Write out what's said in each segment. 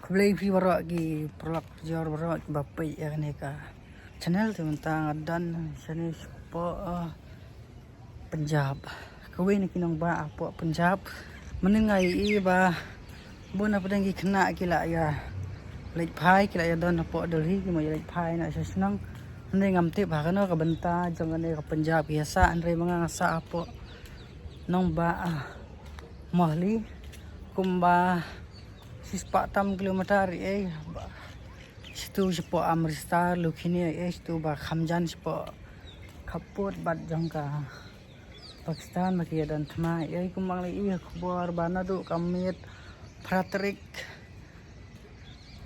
Kablay fi barak gi prolak jar barak bapai ya ni ka channel tu mentang dan sini po Punjab kawin ni kinong ba po Punjab menengai i ba buna padang gi kena kila ya lek phai kila ya don po Delhi ki mo lek phai na sa senang ndai ngam te ba kana ka banta jong ne ka Punjab biasa andre mga sa po nong ba mohli kumba 6 kilometer situ sepo Amritsar Lukhini situ ba Khamjan sepo Khapur bat jangka Pakistan maki dan thma kumbang li khobor bana du kamit pratrik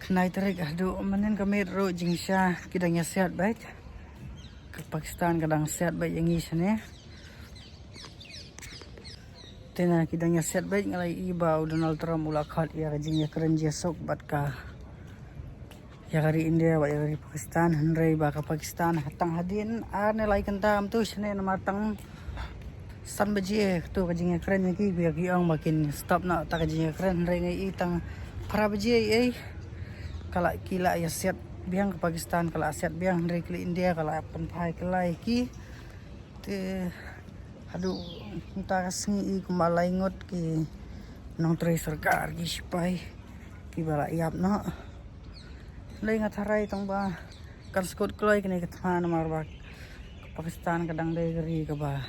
khnai tarik adu manen kamit ro jingsha kidang sehat baik ke Pakistan kadang sehat baik yang isane tena kidangnya set baik ngalai iba Donald Trump ula khat ya jingnya keren jesok bat ka ya dari India ba ya dari Pakistan hendrai ba ka Pakistan hatang hadin arne lai kentam tu sene matang san baji tu ka jingnya keren ki biar ki ang makin stop na ta ka jingnya keren hendrai ngai itang para baji kala kila ya set biang ke Pakistan kala set biang hendrai ke India kala penpai kelai ki te aduh kita kasih kumalai ngot ki nong tre sarkar ki sipai ki bala iap no lai ngatharai tong ba kan skot kloi kini kethan mar Pakistan kadang dei geri ka ba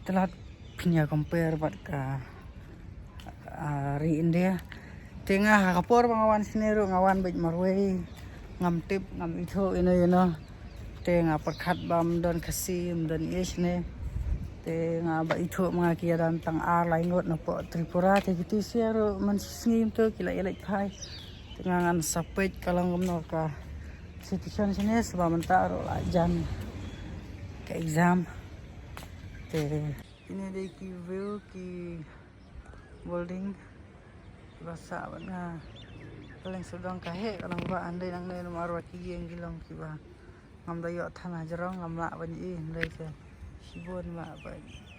telat pinya compare bat ka ri India tengah kapor ngawan sinero ngawan baik marwei ngam tip ngam itho ino tengah perkhat bam don kasim don isne te nga ba itho mga kiaran tang lai ngot na po Tripura te gitu siaro man singim to kila ilai phai tengangan sapet kalang gomno ka situation sini sebab menta ro jan ke exam te ini dei ki view ki building basa bana paling sedang kahe kalang ba andai nang ne maro ki yang gilong ki ba ngam dayo thana jarong ngam la ban i ndai se Sibon mak baik.